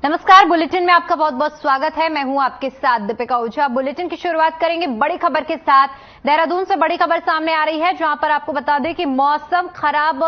नमस्कार, बुलेटिन में आपका बहुत बहुत स्वागत है। मैं हूं आपके साथ दीपिका ओझा। बुलेटिन की शुरुआत करेंगे बड़ी खबर के साथ। देहरादून से बड़ी खबर सामने आ रही है, जहां पर आपको बता दें कि मौसम खराब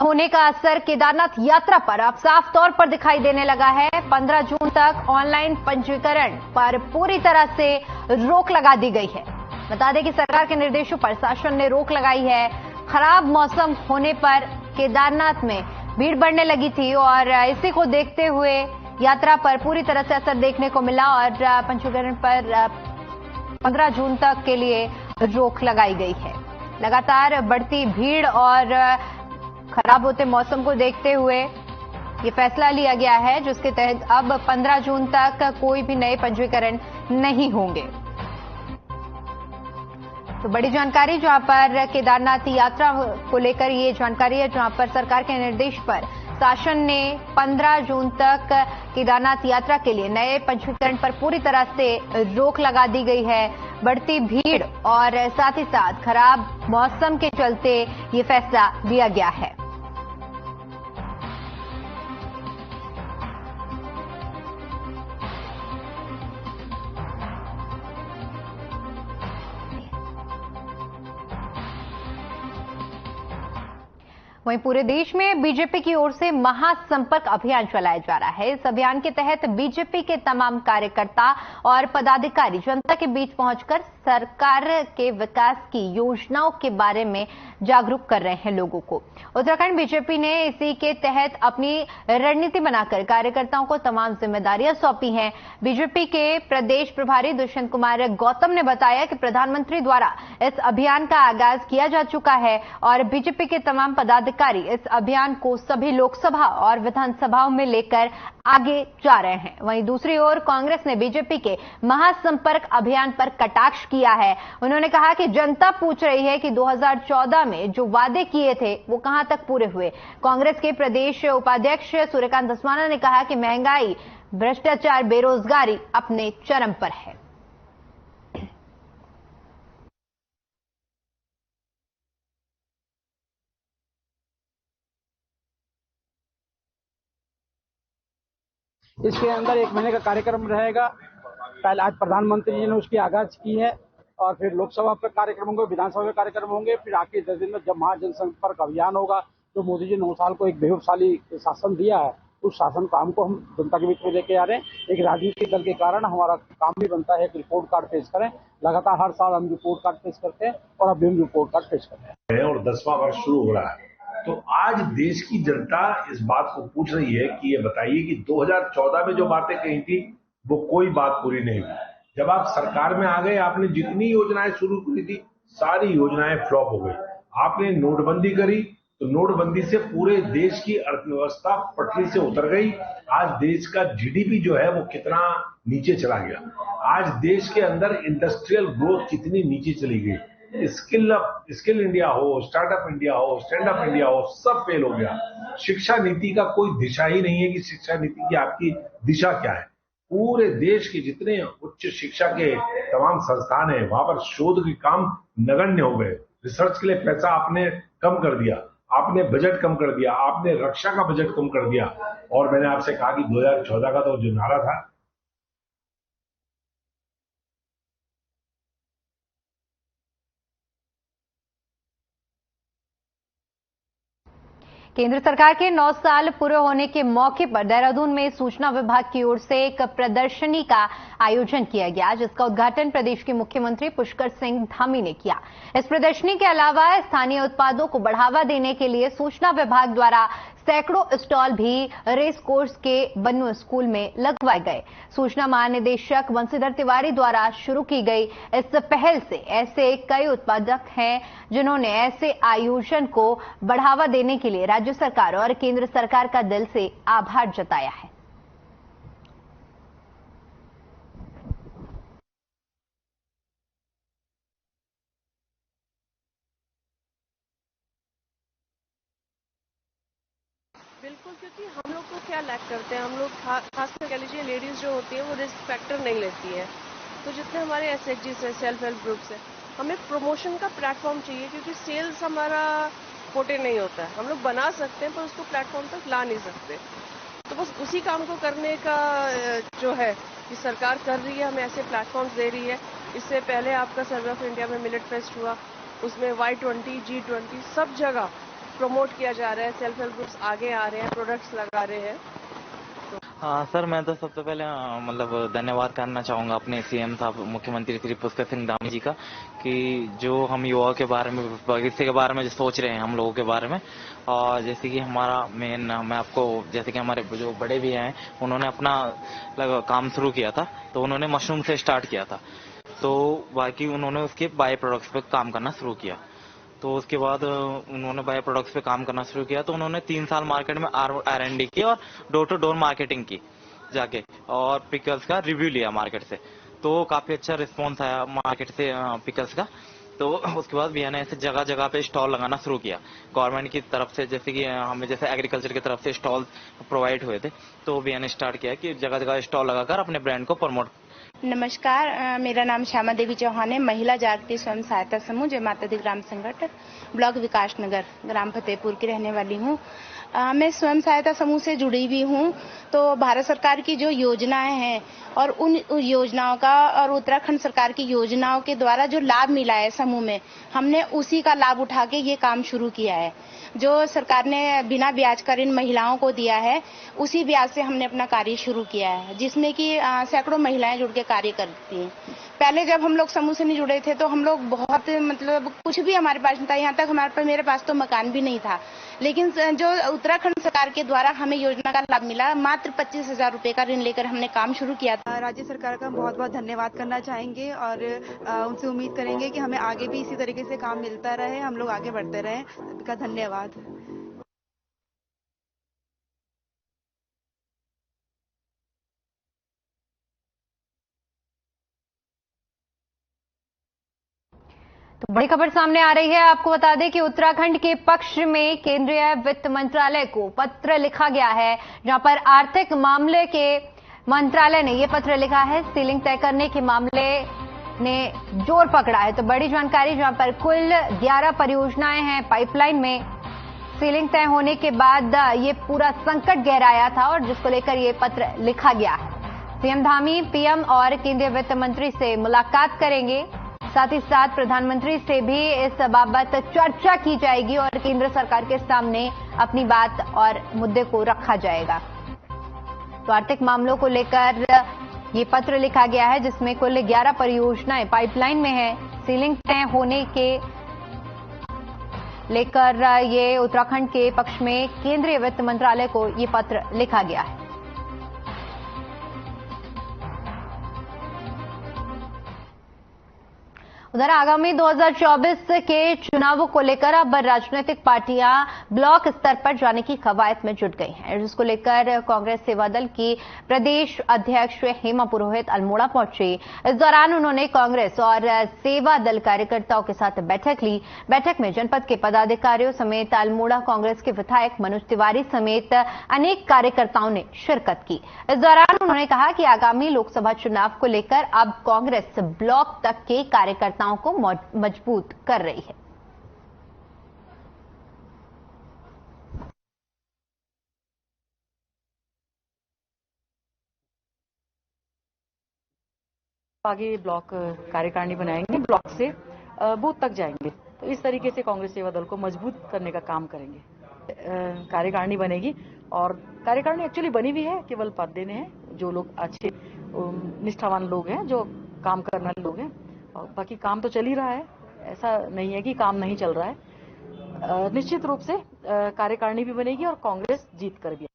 होने का असर केदारनाथ यात्रा पर अब साफ तौर पर दिखाई देने लगा है। 15 जून तक ऑनलाइन पंजीकरण पर पूरी तरह से रोक लगा दी गई है। बता दें कि सरकार के निर्देशों पर शासन ने रोक लगाई है। खराब मौसम होने पर केदारनाथ में भीड़ बढ़ने लगी थी और इसी को देखते हुए यात्रा पर पूरी तरह से असर देखने को मिला और पंजीकरण पर 15 जून तक के लिए रोक लगाई गई है। लगातार बढ़ती भीड़ और खराब होते मौसम को देखते हुए ये फैसला लिया गया है, जिसके तहत अब 15 जून तक कोई भी नए पंजीकरण नहीं होंगे। तो बड़ी जानकारी जहां पर केदारनाथ यात्रा को लेकर ये जानकारी है, जहां पर सरकार के निर्देश पर शासन ने 15 जून तक केदारनाथ यात्रा के लिए नए पंजीकरण पर पूरी तरह से रोक लगा दी गई है। बढ़ती भीड़ और साथ ही साथ खराब मौसम के चलते ये फैसला लिया गया है। वहीं पूरे देश में बीजेपी की ओर से महासंपर्क अभियान चलाया जा रहा है। इस अभियान के तहत बीजेपी के तमाम कार्यकर्ता और पदाधिकारी जनता के बीच पहुंचकर सरकार के विकास की योजनाओं के बारे में जागरूक कर रहे हैं लोगों को। उत्तराखंड बीजेपी ने इसी के तहत अपनी रणनीति बनाकर कार्यकर्ताओं को तमाम जिम्मेदारियां सौंपी हैं। बीजेपी के प्रदेश प्रभारी दुष्यंत कुमार गौतम ने बताया कि प्रधानमंत्री द्वारा इस अभियान का आगाज किया जा चुका है और बीजेपी के तमाम पदाधिकारी इस अभियान को सभी लोकसभा और विधानसभाओं में लेकर आगे जा रहे हैं। वहीं दूसरी ओर कांग्रेस ने बीजेपी के महासंपर्क अभियान पर कटाक्ष किया है। उन्होंने कहा कि जनता पूछ रही है कि 2014 में जो वादे किए थे वो कहां तक पूरे हुए। कांग्रेस के प्रदेश उपाध्यक्ष सूर्यकांत धस्माना ने कहा कि महंगाई, भ्रष्टाचार, बेरोजगारी अपने चरम पर है। इसके अंदर 1 महीने का कार्यक्रम रहेगा। पहले आज प्रधानमंत्री जी ने उसकी आगाज की है और फिर लोकसभा पर कार्यक्रम होंगे, विधानसभा में कार्यक्रम होंगे, फिर आखिरी 10 दिन में जब महाजनसंपर्क अभियान होगा, जो मोदी जी 9 साल को एक बेहूशाली शासन दिया है, उस शासन काम को हम जनता के बीच में लेके आ रहे हैं। एक राजनीतिक दल के कारण हमारा काम भी बनता है कि रिपोर्ट कार्ड पेश करें। लगातार हर साल हम रिपोर्ट कार्ड पेश करते हैं और अभी हम रिपोर्ट कार्ड पेश कर रहे हैं और 10वां वर्ष शुरू हो रहा है। तो आज देश की जनता इस बात को पूछ रही है कि ये बताइए कि 2014 में जो बातें कही थी वो कोई बात पूरी नहीं हुई। जब आप सरकार में आ गए, आपने जितनी योजनाएं शुरू की थी सारी योजनाएं फ्लॉप हो गई। आपने नोटबंदी करी तो नोटबंदी से पूरे देश की अर्थव्यवस्था पटरी से उतर गई। आज देश का जीडीपी जो है वो कितना नीचे चला गया। आज देश के अंदर इंडस्ट्रियल ग्रोथ कितनी नीचे चली गई। स्किल इंडिया हो, स्टार्टअप इंडिया हो, स्टैंड अप इंडिया हो, सब फेल हो गया। शिक्षा नीति का कोई दिशा ही नहीं है कि शिक्षा नीति की आपकी दिशा क्या है। पूरे देश के जितने उच्च शिक्षा के तमाम संस्थान हैं, वहां पर शोध के काम नगण्य हो गए। रिसर्च के लिए पैसा आपने कम कर दिया, आपने बजट कम कर दिया, आपने रक्षा का बजट कम कर दिया। और मैंने आपसे कहा कि 2014 का तो जो नारा था, केंद्र सरकार के 9 साल पूरे होने के मौके पर देहरादून में सूचना विभाग की ओर से एक प्रदर्शनी का आयोजन किया गया, जिसका उद्घाटन प्रदेश के मुख्यमंत्री पुष्कर सिंह धामी ने किया। इस प्रदर्शनी के अलावा स्थानीय उत्पादों को बढ़ावा देने के लिए सूचना विभाग द्वारा सैकड़ों स्टॉल भी रेस कोर्स के बन्नू स्कूल में लगवाए गए। सूचना महानिदेशक बंशीधर तिवारी द्वारा शुरू की गई इस पहल से ऐसे कई उत्पादक हैं जिन्होंने ऐसे आयोजन को बढ़ावा देने के लिए राज्य सरकार और केंद्र सरकार का दिल से आभार जताया है। बिल्कुल, क्योंकि हम लोग को क्या लैक करते हैं, हम लोग खासकर कह लीजिए लेडीज जो होती है वो रिस्क फैक्टर नहीं लेती है। तो जितने हमारे एसएचजी से, सेल्फ हेल्प ग्रुप से, हमें प्रमोशन का प्लेटफॉर्म चाहिए, क्योंकि सेल्स हमारा फोटे नहीं होता है। हम लोग बना सकते हैं पर उसको प्लेटफॉर्म तक ला नहीं सकते। तो बस उसी काम को करने का जो है कि सरकार कर रही है, हमें ऐसे प्लेटफॉर्म्स दे रही है। इससे पहले आपका सर्वे ऑफ इंडिया में मिलेट फेस्ट हुआ, उसमें Y20, G20 सब जगह प्रमोट किया जा रहा है। सेल्फ हेल्प ग्रुप्स आगे आ रहे हैं, प्रोडक्ट्स लगा रहे हैं। हाँ सर, मैं तो सबसे पहले मतलब धन्यवाद करना चाहूँगा अपने सीएम साहब मुख्यमंत्री श्री पुष्कर सिंह धामी जी का, कि जो हम युवाओं के बारे में, भविष्य के बारे में जो सोच रहे हैं हम लोगों के बारे में। और जैसे कि हमारा मेन, मैं आपको जैसे कि हमारे जो बड़े भी हैं उन्होंने अपना काम शुरू किया था, तो उन्होंने मशरूम से स्टार्ट किया था, तो बाकी उन्होंने उसके बाय प्रोडक्ट्स पे काम करना शुरू किया। तो उसके बाद उन्होंने बायो प्रोडक्ट्स पे काम करना शुरू किया, तो उन्होंने 3 साल मार्केट में R&D की और डोर टू डोर मार्केटिंग की जाके, और पिकल्स का रिव्यू लिया मार्केट से, तो काफी अच्छा रिस्पॉन्स आया मार्केट से पिकल्स का। तो उसके बाद भैया ने ऐसे जगह जगह पे स्टॉल लगाना शुरू किया गवर्नमेंट की तरफ से, जैसे कि हमें जैसे एग्रीकल्चर की तरफ से स्टॉल प्रोवाइड हुए थे, तो भैया ने स्टार्ट किया कि जगह जगह स्टॉल लगाकर अपने ब्रांड को प्रमोट। नमस्कार, मेरा नाम श्यामा देवी चौहान है। महिला जागृति स्वयं सहायता समूह जय माता दी ग्राम संगठन ब्लॉक विकास नगर ग्राम फतेहपुर की रहने वाली हूँ। मैं स्वयं सहायता समूह से जुड़ी हुई हूँ। तो भारत सरकार की जो योजनाएं हैं और उन योजनाओं का और उत्तराखंड सरकार की योजनाओं के द्वारा जो लाभ मिला है समूह में, हमने उसी का लाभ उठा के ये काम शुरू किया है। जो सरकार ने बिना ब्याज का ऋण महिलाओं को दिया है, उसी ब्याज से हमने अपना कार्य शुरू किया है, जिसमें कि सैकड़ों महिलाएं जुड़ के कार्य करती हैं। पहले जब हम लोग समूह से नहीं जुड़े थे तो हम लोग बहुत मतलब कुछ भी हमारे पास नहीं था, यहाँ तक मेरे पास तो मकान भी नहीं था। लेकिन जो उत्तराखंड सरकार के द्वारा हमें योजना का लाभ मिला, मात्र 25,000 रुपए का ऋण लेकर हमने काम शुरू किया था। राज्य सरकार का बहुत बहुत धन्यवाद करना चाहेंगे और उनसे उम्मीद करेंगे कि हमें आगे भी इसी तरीके से काम मिलता रहे, हम लोग आगे बढ़ते रहें। सबका धन्यवाद। तो बड़ी खबर सामने आ रही है। आपको बता दें कि उत्तराखंड के पक्ष में केंद्रीय वित्त मंत्रालय को पत्र लिखा गया है, जहां पर आर्थिक मामले के मंत्रालय ने यह पत्र लिखा है। सीलिंग तय करने के मामले ने जोर पकड़ा है। तो बड़ी जानकारी, जहां पर कुल 11 परियोजनाएं हैं पाइपलाइन में। सीलिंग तय होने के बाद ये पूरा संकट गहराया था और जिसको लेकर ये पत्र लिखा गया है। सीएम धामी पीएम और केंद्रीय वित्त मंत्री से मुलाकात करेंगे। साथ ही साथ प्रधानमंत्री से भी इस बाबत चर्चा की जाएगी और केंद्र सरकार के सामने अपनी बात और मुद्दे को रखा जाएगा। तो आर्थिक मामलों को लेकर ये पत्र लिखा गया है, जिसमें कुल 11 परियोजनाएं पाइपलाइन में है। सीलिंग तय होने के लेकर ये उत्तराखंड के पक्ष में केंद्रीय वित्त मंत्रालय को ये पत्र लिखा गया है। उधर आगामी 2024 के चुनावों को लेकर अब राजनीतिक पार्टियां ब्लॉक स्तर पर जाने की कवायद में जुट गई हैं, जिसको लेकर कांग्रेस सेवा दल की प्रदेश अध्यक्ष हेमा पुरोहित अल्मोड़ा पहुंची। इस दौरान उन्होंने कांग्रेस और सेवा दल कार्यकर्ताओं के साथ बैठक ली। बैठक में जनपद के पदाधिकारियों समेत अल्मोड़ा कांग्रेस के विधायक मनोज तिवारी समेत अनेक कार्यकर्ताओं ने शिरकत की। इस दौरान उन्होंने कहा कि आगामी लोकसभा चुनाव को लेकर अब कांग्रेस ब्लॉक तक के कार्यकर्ताओं को मजबूत कर रही है। आगे ब्लॉक कार्यकारिणी बनाएंगे, ब्लॉक से बूथ तक जाएंगे। तो इस तरीके से कांग्रेस सेवा दल को मजबूत करने का काम करेंगे। कार्यकारिणी बनेगी और कार्यकारिणी एक्चुअली बनी हुई है, केवल पद देने हैं। जो लोग अच्छे निष्ठावान लोग हैं, जो काम करने वाले लोग हैं, और बाकी काम तो चल ही रहा है। ऐसा नहीं है कि काम नहीं चल रहा है। निश्चित रूप से कार्यकारिणी भी बनेगी और कांग्रेस जीत कर भी।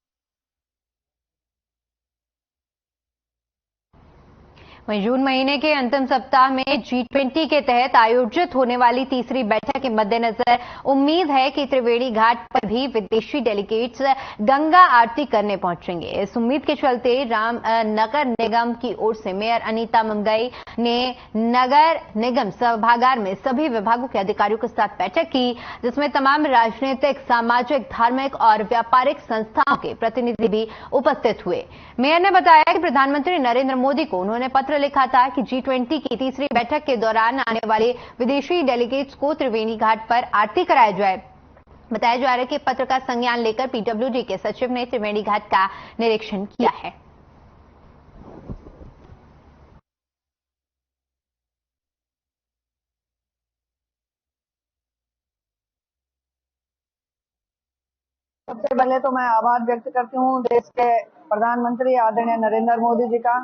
वहीं जून महीने के अंतिम सप्ताह में G20 के तहत आयोजित होने वाली तीसरी बैठक के मद्देनजर उम्मीद है कि त्रिवेणी घाट पर भी विदेशी डेलीगेट्स गंगा आरती करने पहुंचेंगे। इस उम्मीद के चलते नगर निगम की ओर से मेयर अनीता मंगई ने नगर निगम सभागार में सभी विभागों के अधिकारियों के साथ बैठक की, जिसमें तमाम राजनीतिक, सामाजिक, धार्मिक और व्यापारिक संस्थाओं के प्रतिनिधि भी उपस्थित हुए। मेयर ने बताया कि प्रधानमंत्री नरेंद्र मोदी को उन्होंने पत्र लिखा था कि G20 की तीसरी बैठक के दौरान आने वाले विदेशी डेलीगेट्स को त्रिवेणी घाट पर आरती कराया जाए। बताया जा रहा है कि पत्र का संज्ञान लेकर पीडब्ल्यूडी के सचिव ने त्रिवेणी घाट का निरीक्षण किया है। सबसे पहले तो मैं आभार व्यक्त करती हूँ देश के प्रधानमंत्री आदरणीय नरेंद्र मोदी जी का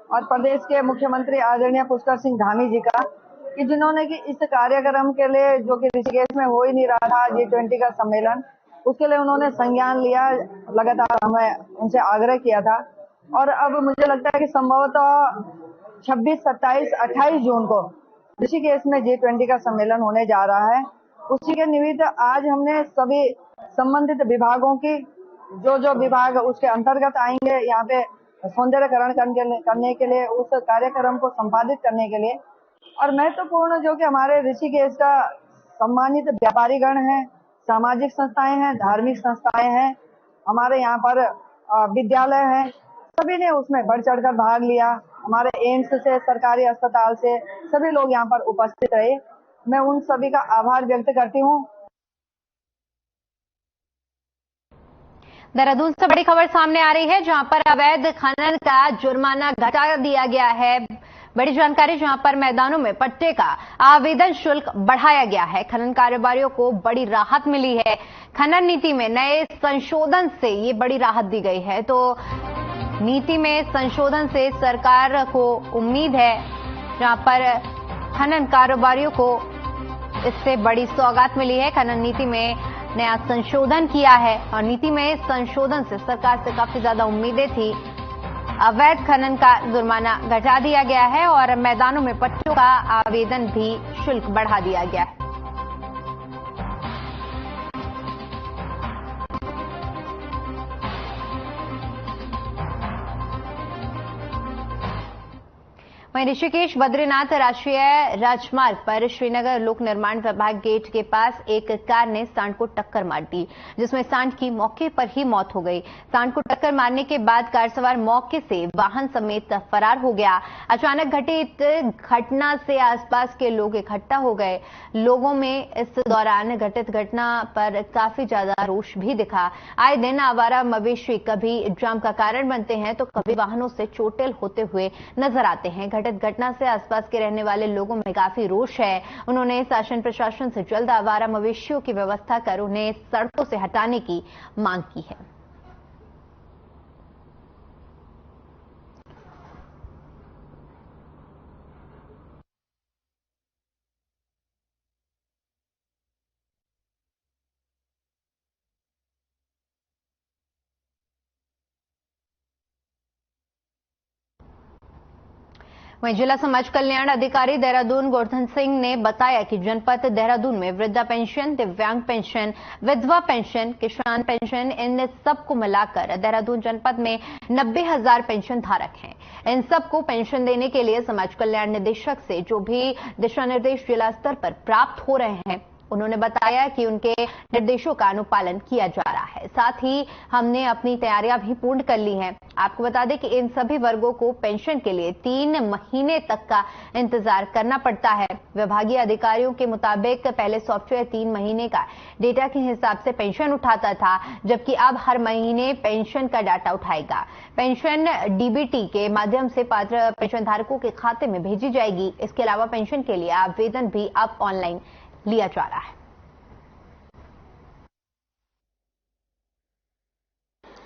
और प्रदेश के मुख्यमंत्री आदरणीय पुष्कर सिंह धामी जी का कि जिन्होंने कि इस कार्यक्रम के लिए जो कि ऋषिकेश में हो ही नहीं रहा था G20 का सम्मेलन, उसके लिए उन्होंने संज्ञान लिया। लगातार हमें उनसे आग्रह किया था और अब मुझे लगता है कि संभवतः 26, 27, 28 जून को ऋषिकेश में G20 का सम्मेलन होने जा रहा है। उसी के निमित्त आज हमने सभी संबंधित विभागों की जो विभाग उसके अंतर्गत आएंगे यहाँ पे सौंदर्यकरण करने के लिए, उस कार्यक्रम को संपादित करने के लिए और महत्वपूर्ण जो कि हमारे ऋषिकेश का सम्मानित व्यापारीगण है, सामाजिक संस्थाएं हैं, धार्मिक संस्थाएं हैं, हमारे यहाँ पर विद्यालय हैं, सभी ने उसमें बढ़ चढ़कर भाग लिया। हमारे एम्स से, सरकारी अस्पताल से सभी लोग यहाँ पर उपस्थित रहे। मैं उन सभी का आभार व्यक्त करती हूँ। देहरादून से बड़ी खबर सामने आ रही है, जहां पर अवैध खनन का जुर्माना घटा दिया गया है। बड़ी जानकारी, जहां पर मैदानों में पट्टे का आवेदन शुल्क बढ़ाया गया है। खनन कारोबारियों को बड़ी राहत मिली है। खनन नीति में नए संशोधन से ये बड़ी राहत दी गई है। तो नीति में संशोधन से सरकार को उम्मीद है, जहां पर खनन कारोबारियों को इससे बड़ी सौगात मिली है। खनन नीति में नया संशोधन किया है और नीति में संशोधन से सरकार से काफी ज्यादा उम्मीदें थी। अवैध खनन का जुर्माना घटा दिया गया है और मैदानों में पट्टों का आवेदन भी शुल्क बढ़ा दिया गया है। वहीं ऋषिकेश बद्रीनाथ राष्ट्रीय राजमार्ग पर श्रीनगर लोक निर्माण विभाग गेट के पास एक कार ने सांड को टक्कर मार दी, जिसमें सांड की मौके पर ही मौत हो गई। सांड को टक्कर मारने के बाद कार सवार मौके से वाहन समेत फरार हो गया। अचानक घटित घटना से आसपास के लोग इकट्ठा हो गए। लोगों में इस दौरान घटित घटना पर काफी ज्यादा रोष भी दिखा। आए दिन आवारा मवेशी कभी जाम का कारण बनते हैं तो कभी वाहनों से चोटिल होते हुए नजर आते हैं। घटित घटना से आसपास के रहने वाले लोगों में काफी रोष है। उन्होंने शासन प्रशासन से जल्द आवारा मवेशियों की व्यवस्था कर उन्हें सड़कों से हटाने की मांग की है। वहीं जिला समाज कल्याण अधिकारी देहरादून गोवर्धन सिंह ने बताया कि जनपद देहरादून में वृद्धा पेंशन, दिव्यांग पेंशन, विधवा पेंशन, किसान पेंशन, इन सबको मिलाकर देहरादून जनपद में 90,000 पेंशन धारक हैं। इन सबको पेंशन देने के लिए समाज कल्याण निदेशक से जो भी दिशा निर्देश जिला स्तर पर प्राप्त हो रहे हैं, उन्होंने बताया कि उनके निर्देशों का अनुपालन किया जा रहा है। साथ ही हमने अपनी तैयारियां भी पूर्ण कर ली हैं। आपको बता दें कि इन सभी वर्गों को पेंशन के लिए 3 महीने तक का इंतजार करना पड़ता है। विभागीय अधिकारियों के मुताबिक पहले सॉफ्टवेयर 3 महीने का डेटा के हिसाब से पेंशन उठाता था, जबकि अब हर महीने पेंशन का डाटा उठाएगा। पेंशन डीबीटी के माध्यम से पात्र पेंशन धारकों के खाते में भेजी जाएगी। इसके अलावा पेंशन के लिए आवेदन भी अब ऑनलाइन लिया जा रहा है।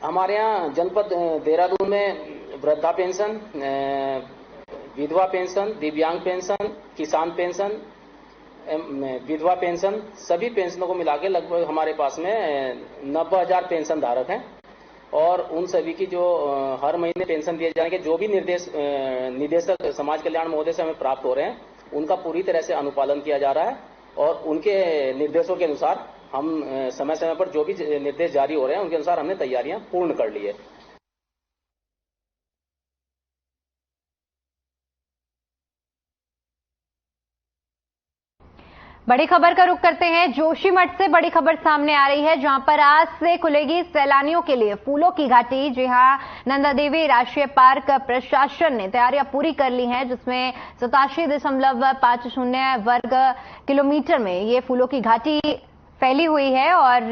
हमारे यहाँ जनपद देहरादून में वृद्धा पेंशन, विधवा पेंशन, दिव्यांग पेंशन, किसान पेंशन, विधवा पेंशन, सभी पेंशनों को मिला के लगभग हमारे पास में 90,000 पेंशन धारक हैं और उन सभी की जो हर महीने पेंशन दिए जाने के जो भी निदेशक समाज कल्याण महोदय से हमें प्राप्त हो रहे हैं, उनका पूरी तरह से अनुपालन किया जा रहा है और उनके निर्देशों के अनुसार हम समय समय पर जो भी निर्देश जारी हो रहे हैं उनके अनुसार हमने तैयारियां पूर्ण कर ली है। बड़ी खबर का रुख करते हैं। जोशीमठ से बड़ी खबर सामने आ रही है, जहां पर आज से खुलेगी सैलानियों के लिए फूलों की घाटी। जी हां, नंदा देवी राष्ट्रीय पार्क प्रशासन ने तैयारियां पूरी कर ली हैं, जिसमें 87.50 वर्ग किलोमीटर में ये फूलों की घाटी फैली हुई है और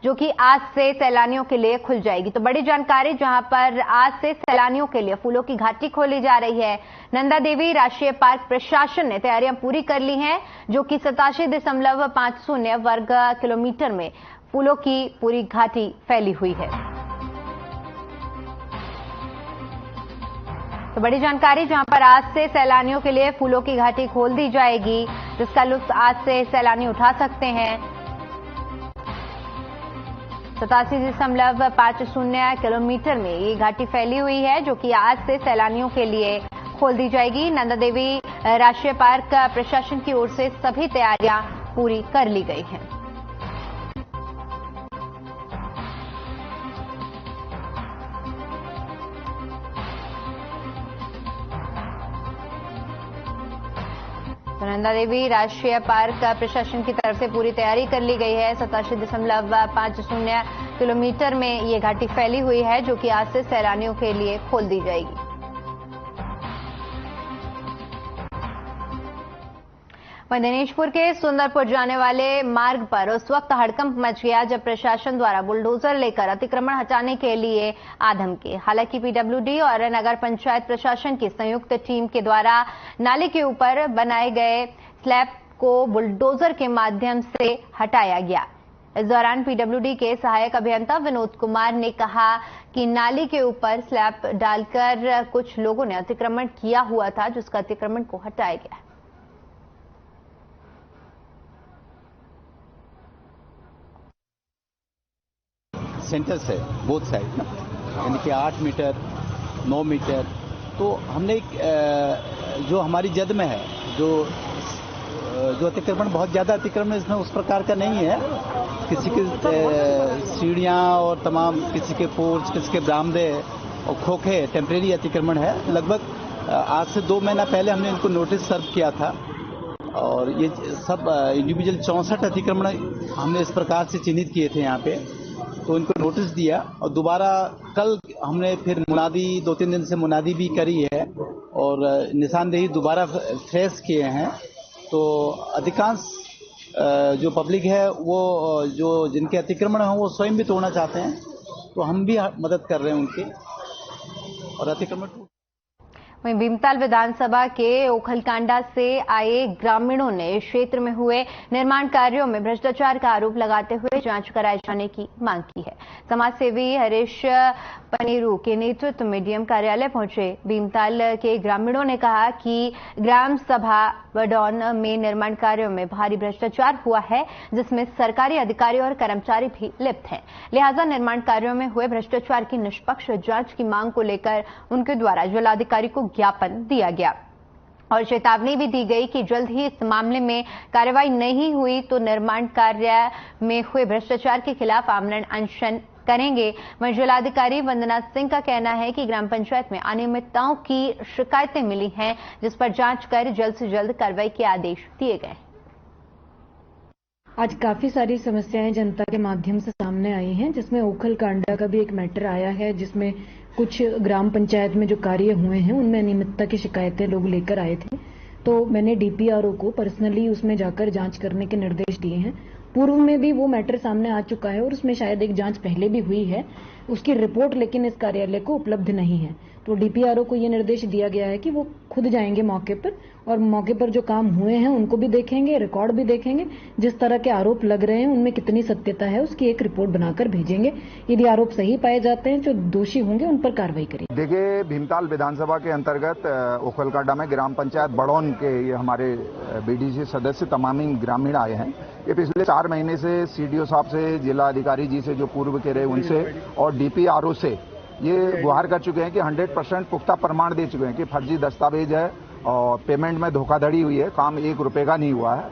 जो कि आज से सैलानियों के लिए खुल जाएगी। तो बड़ी जानकारी, जहां पर आज से सैलानियों के लिए फूलों की घाटी खोली जा रही है। नंदा देवी राष्ट्रीय पार्क प्रशासन ने तैयारियां पूरी कर ली हैं, जो कि 87.50 वर्ग किलोमीटर में फूलों की पूरी घाटी फैली हुई है। तो बड़ी जानकारी, जहां पर आज से सैलानियों के लिए फूलों की घाटी खोल दी जाएगी, जिसका लुत्फ आज से सैलानी उठा सकते हैं। 87.50 किलोमीटर में ये घाटी फैली हुई है, जो कि आज से सैलानियों के लिए खोल दी जाएगी। नंदा देवी राष्ट्रीय पार्क प्रशासन की ओर से सभी तैयारियां पूरी कर ली गई हैं। नंदा देवी राष्ट्रीय पार्क प्रशासन की तरफ से पूरी तैयारी कर ली गई है। 87.50 किलोमीटर में ये घाटी फैली हुई है, जो कि आज से सैलानियों के लिए खोल दी जाएगी। वहीं दिनेशपुर के सुंदरपुर जाने वाले मार्ग पर उस वक्त हड़कंप मच गया जब प्रशासन द्वारा बुलडोजर लेकर अतिक्रमण हटाने के लिए आधम के। हालांकि पीडब्ल्यूडी और नगर पंचायत प्रशासन की संयुक्त टीम के द्वारा नाले के ऊपर बनाए गए स्लैब को बुलडोजर के माध्यम से हटाया गया। इस दौरान पीडब्ल्यूडी के सहायक अभियंता विनोद कुमार ने कहा कि नाली के ऊपर स्लैब डालकर कुछ लोगों ने अतिक्रमण किया हुआ था, जिसका अतिक्रमण को हटाया गया। सेंटर से बोथ साइड ना, यानी कि 8 मीटर 9 मीटर। तो हमने जो हमारी जद में है, जो अतिक्रमण, बहुत ज्यादा अतिक्रमण इसमें उस प्रकार का नहीं है। किसी के सीढ़ियां और तमाम, किसी के पोर्च, किसी के बरामदे और खोखे टेम्परेरी अतिक्रमण है। लगभग आज से 2 महीना पहले हमने इनको नोटिस सर्व किया था और ये सब इंडिविजुअल 64 अतिक्रमण हमने इस प्रकार से चिन्हित किए थे यहाँ पे। तो इनको नोटिस दिया और दोबारा कल हमने फिर मुनादी, 2-3 दिन से मुनादी भी करी है और निशानदेही दोबारा फ्रेश किए हैं। तो अधिकांश जो पब्लिक है वो जो जिनके अतिक्रमण हैं वो स्वयं भी तोड़ना चाहते हैं, तो हम भी मदद कर रहे हैं उनकी और अतिक्रमण। वहीं भीमताल विधानसभा के ओखलकांडा से आए ग्रामीणों ने क्षेत्र में हुए निर्माण कार्यों में भ्रष्टाचार का आरोप लगाते हुए जांच कराए जाने की मांग की है। समाजसेवी हरीश पनीरू के नेतृत्व में डीएम कार्यालय पहुंचे भीमताल के ग्रामीणों ने कहा कि ग्राम सभा बडौन में निर्माण कार्यों में भारी भ्रष्टाचार हुआ है, जिसमें सरकारी अधिकारी और कर्मचारी भी लिप्त हैं। लिहाजा निर्माण कार्यों में हुए भ्रष्टाचार की निष्पक्ष जांच की मांग को लेकर उनके द्वारा जिलाधिकारी को ज्ञापन दिया गया और चेतावनी भी दी गई कि जल्द ही इस मामले में कार्रवाई नहीं हुई तो निर्माण कार्य में हुए भ्रष्टाचार के खिलाफ आमरण अनशन करेंगे। वहीं जिलाधिकारी वंदना सिंह का कहना है कि ग्राम पंचायत में अनियमितताओं की शिकायतें मिली हैं, जिस पर जांच कर जल्द से जल्द कार्रवाई के आदेश दिए गए। आज काफी सारी समस्याएं जनता के माध्यम से सामने आई हैं, जिसमें ओखलकांडा का भी एक मैटर आया है, जिसमें कुछ ग्राम पंचायत में जो कार्य हुए हैं उनमें अनियमितता की शिकायतें लोग लेकर आए थे। तो मैंने डीपीआरओ को पर्सनली उसमें जाकर जांच करने के निर्देश दिए हैं। पूर्व में भी वो मैटर सामने आ चुका है और उसमें शायद एक जांच पहले भी हुई है, उसकी रिपोर्ट लेकिन इस कार्यालय को उपलब्ध नहीं है। तो डीपीआरओ को ये निर्देश दिया गया है कि वो खुद जाएंगे मौके पर और मौके पर जो काम हुए हैं उनको भी देखेंगे, रिकॉर्ड भी देखेंगे, जिस तरह के आरोप लग रहे हैं उनमें कितनी सत्यता है उसकी एक रिपोर्ट बनाकर भेजेंगे। यदि आरोप सही पाए जाते हैं, जो दोषी होंगे उन पर कार्रवाई करेंगे। देखिए, भीमताल विधानसभा के अंतर्गत ओखलकांडा में ग्राम पंचायत बड़ौन के ये हमारे बीडीसी सदस्य तमामी ग्रामीण आए हैं। ये पिछले 4 महीने से सीडीओ साहब से, जिला अधिकारी जी से जो पूर्व के रहे उनसे और डीपीआरओ से ये गुहार कर चुके हैं कि 100% पुख्ता प्रमाण दे चुके हैं कि फर्जी दस्तावेज है और पेमेंट में धोखाधड़ी हुई है, काम 1 रुपए का नहीं हुआ है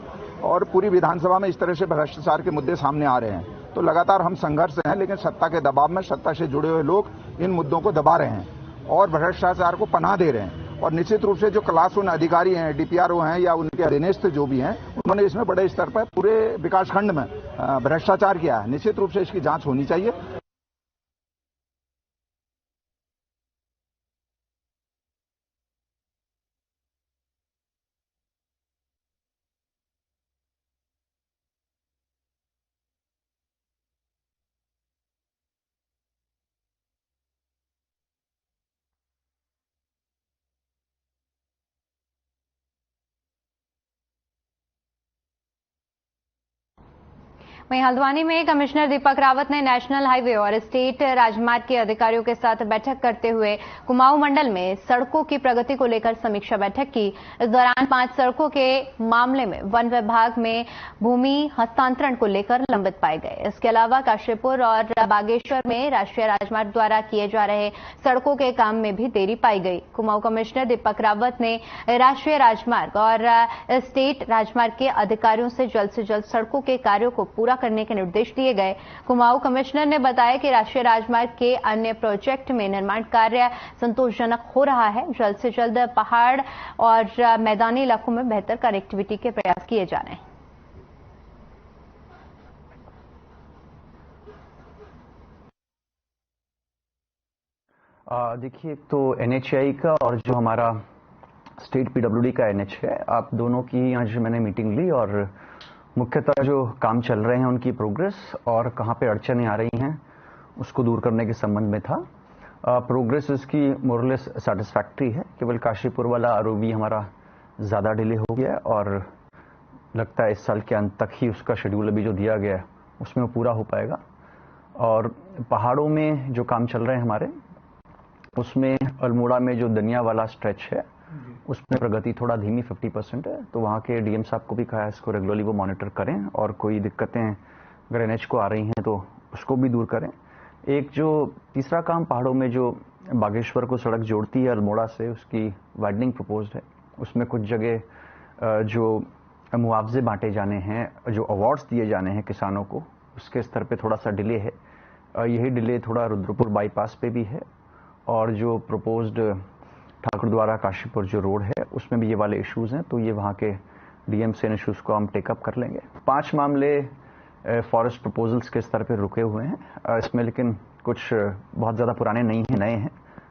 और पूरी विधानसभा में इस तरह से भ्रष्टाचार के मुद्दे सामने आ रहे हैं। तो लगातार हम संघर्ष हैं, लेकिन सत्ता के दबाव में सत्ता से जुड़े हुए लोग इन मुद्दों को दबा रहे हैं और भ्रष्टाचार को पनाह दे रहे हैं। और निश्चित रूप से जो क्लास 1 अधिकारी हैं, डीपीआरओ हैं या उनके अधीनस्थ जो भी हैं, उन्होंने इसमें बड़े स्तर पर पूरे विकासखंड में भ्रष्टाचार किया है। निश्चित रूप से इसकी जांच होनी चाहिए। वहीं हल्द्वानी में कमिश्नर दीपक रावत ने नेशनल हाईवे और स्टेट राजमार्ग के अधिकारियों के साथ बैठक करते हुए कुमाऊं मंडल में सड़कों की प्रगति को लेकर समीक्षा बैठक की। इस दौरान 5 सड़कों के मामले में वन विभाग में भूमि हस्तांतरण को लेकर लंबित पाए गए। इसके अलावा काशीपुर और बागेश्वर में राष्ट्रीय राजमार्ग द्वारा किए जा रहे सड़कों के काम में भी देरी पाई गई। कुमाऊं कमिश्नर दीपक रावत ने राष्ट्रीय राजमार्ग और स्टेट राजमार्ग के अधिकारियों से जल्द सड़कों के कार्यों को पूरा करने के निर्देश दिए गए। कुमाऊं कमिश्नर ने बताया कि राष्ट्रीय राजमार्ग के अन्य प्रोजेक्ट में निर्माण कार्य संतोषजनक हो रहा है। जल्द से जल्द पहाड़ और मैदानी इलाकों में बेहतर कनेक्टिविटी के प्रयास किए जा रहे हैं। देखिए, तो NHAI का और जो हमारा स्टेट PWD का NH है, आप दोनों की आज मैंने मीटिंग ली और मुख्यतः जो काम चल रहे हैं उनकी प्रोग्रेस और कहाँ पे अड़चनें आ रही हैं उसको दूर करने के संबंध में था। प्रोग्रेस इसकी मोरलेस सेटिस्फैक्ट्री है। केवल काशीपुर वाला ROB हमारा ज़्यादा डिले हो गया और लगता है इस साल के अंत तक ही उसका शेड्यूल अभी जो दिया गया है उसमें वो पूरा हो पाएगा। और पहाड़ों में जो काम चल रहे हैं हमारे, उसमें अल्मोड़ा में जो दनिया वाला स्ट्रेच है उसमें प्रगति थोड़ा धीमी 50% है। तो वहाँ के DM साहब को भी कहा है इसको रेगुलरली वो मॉनिटर करें और कोई दिक्कतें अगर NH को आ रही हैं तो उसको भी दूर करें। एक जो तीसरा काम पहाड़ों में जो बागेश्वर को सड़क जोड़ती है अल्मोड़ा से, उसकी वाइडनिंग प्रपोज्ड है। उसमें कुछ जगह जो मुआवजे बांटे जाने हैं, जो अवार्ड्स दिए जाने हैं किसानों को, उसके स्तर पे थोड़ा सा डिले है। यही डिले थोड़ा रुद्रपुर बाईपास पे भी है और जो प्रपोज्ड ठाकुर द्वारा काशीपुर जो रोड है उसमें भी ये वाले इश्यूज हैं। तो ये वहाँ के DM से इन इश्यूज को हम टेकअप कर लेंगे। 5 मामले फॉरेस्ट प्रपोजल्स के स्तर पर रुके हुए हैं इसमें, लेकिन कुछ बहुत ज़्यादा पुराने नहीं हैं, नए हैं।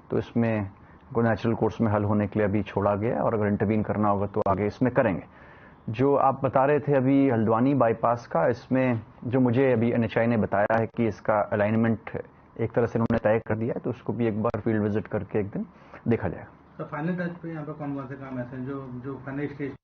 तो इसमें को नेचुरल कोर्स में हल होने के लिए अभी छोड़ा गया है और अगर इंटरवीन करना होगा तो आगे इसमें करेंगे। जो आप बता रहे थे अभी हल्द्वानी बाईपास का, इसमें जो मुझे अभी NHAI ने बताया है कि इसका अलाइनमेंट एक तरह से उन्होंने तय कर दिया है, तो उसको भी एक बार फील्ड विजिट करके एक दिन देखा जाएगा। तो फाइनल टच पे यहाँ पे कौन कौन से काम ऐसे हैं जो फाइनल स्टेज?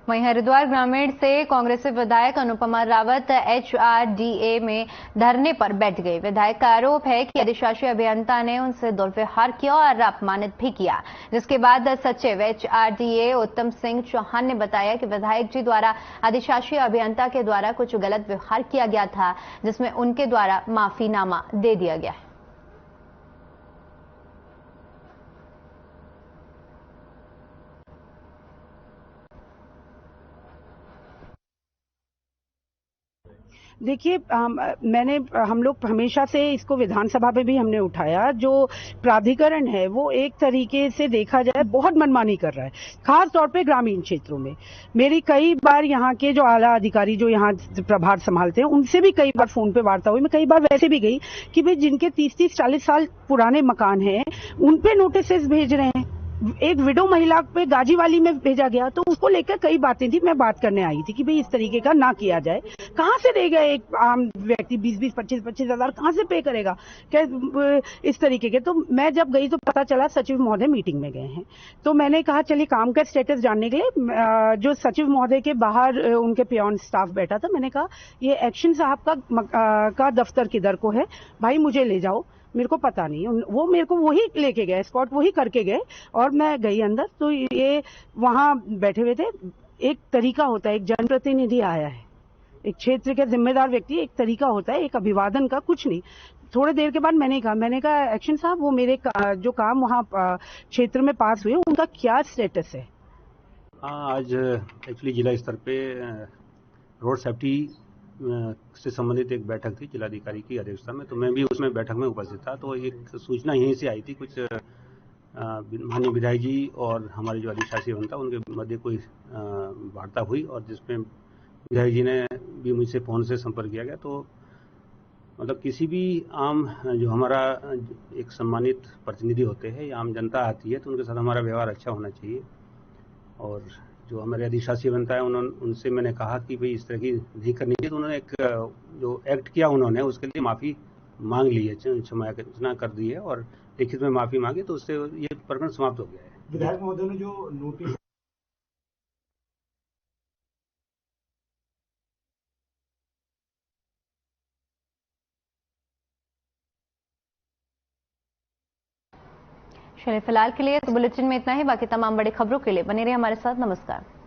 वहीं हरिद्वार ग्रामीण से कांग्रेसी विधायक अनुपमा रावत HRDA में धरने पर बैठ गई। विधायक का आरोप है कि अधिशासी अभियंता ने उनसे दुर्व्यवहार किया और अपमानित भी किया, जिसके बाद सचिव HRDA उत्तम सिंह चौहान ने बताया कि विधायक जी द्वारा अधिशासी अभियंता के द्वारा कुछ गलत व्यवहार किया गया था, जिसमें उनके द्वारा माफीनामा दे दिया गया है। देखिए, हम लोग हमेशा से इसको विधानसभा में भी हमने उठाया। जो प्राधिकरण है वो एक तरीके से देखा जाए बहुत मनमानी कर रहा है, खास तौर पे ग्रामीण क्षेत्रों में। मेरी कई बार यहाँ के जो आला अधिकारी जो यहाँ प्रभार संभालते हैं उनसे भी कई बार फोन पे वार्ता हुई। मैं कई बार वैसे भी गई कि भाई जिनके 30-40 साल पुराने मकान हैं उन पे नोटिस भेज रहे हैं। एक विडो महिला पे गाजीवाली में भेजा गया, तो उसको लेकर कई बातें थी। मैं बात करने आई थी कि भाई इस तरीके का ना किया जाए। कहाँ से देगा एक आम व्यक्ति 20-20, 25-25 हजार कहाँ से पे करेगा क्या इस तरीके के? तो मैं जब गई तो पता चला सचिव महोदय मीटिंग में गए हैं। तो मैंने कहा चलिए काम का स्टेटस जानने के लिए जो सचिव महोदय के बाहर उनके पियोन स्टाफ बैठा था, मैंने कहा ये एक्शन साहब का दफ्तर किधर को है भाई, मुझे ले जाओ, मेरे को पता नहीं। वो मेरे को वही लेके गए, स्पॉट वही करके गए और मैं गई अंदर। तो ये वहां बैठे हुए थे। एक तरीका होता है, एक जनप्रतिनिधि आया है, एक क्षेत्र के जिम्मेदार व्यक्ति, एक तरीका होता है एक अभिवादन का, कुछ नहीं। थोड़ी देर के बाद मैंने कहा एक्शन साहब वो मेरे जो काम वहाँ क्षेत्र में पास हुए उनका क्या स्टेटस है? आज एक्चुअली जिला स्तर पे रोड सेफ्टी से संबंधित एक बैठक थी जिलाधिकारी की अध्यक्षता में, तो मैं भी उसमें बैठक में उपस्थित था। तो एक सूचना यहीं से आई थी, कुछ माननीय विधायक जी और हमारे जो अधिशासी अभियंता उनके मध्य कोई वार्ता हुई और जिसमें विधायक जी ने भी मुझसे फोन से संपर्क किया गया। तो मतलब किसी भी आम जो हमारा एक सम्मानित प्रतिनिधि होते हैं या आम जनता आती है तो उनके साथ हमारा व्यवहार अच्छा होना चाहिए। और जो हमारे अधिशासी अभियंता है उनसे मैंने कहा कि भाई इस तरह की नहीं करनी चाहिए। तो उन्होंने एक जो एक्ट किया उन्होंने उसके लिए माफ़ी मांग ली है, क्षमा कर दी है और लिखित में माफी मांगी, तो उससे ये प्रकरण समाप्त हो गया है। विधायक महोदय ने जो नोटिस चलिए फिलहाल के लिए तो बुलेटिन में इतना ही। बाकी तमाम बड़ी खबरों के लिए बने रहिए हमारे साथ। नमस्कार।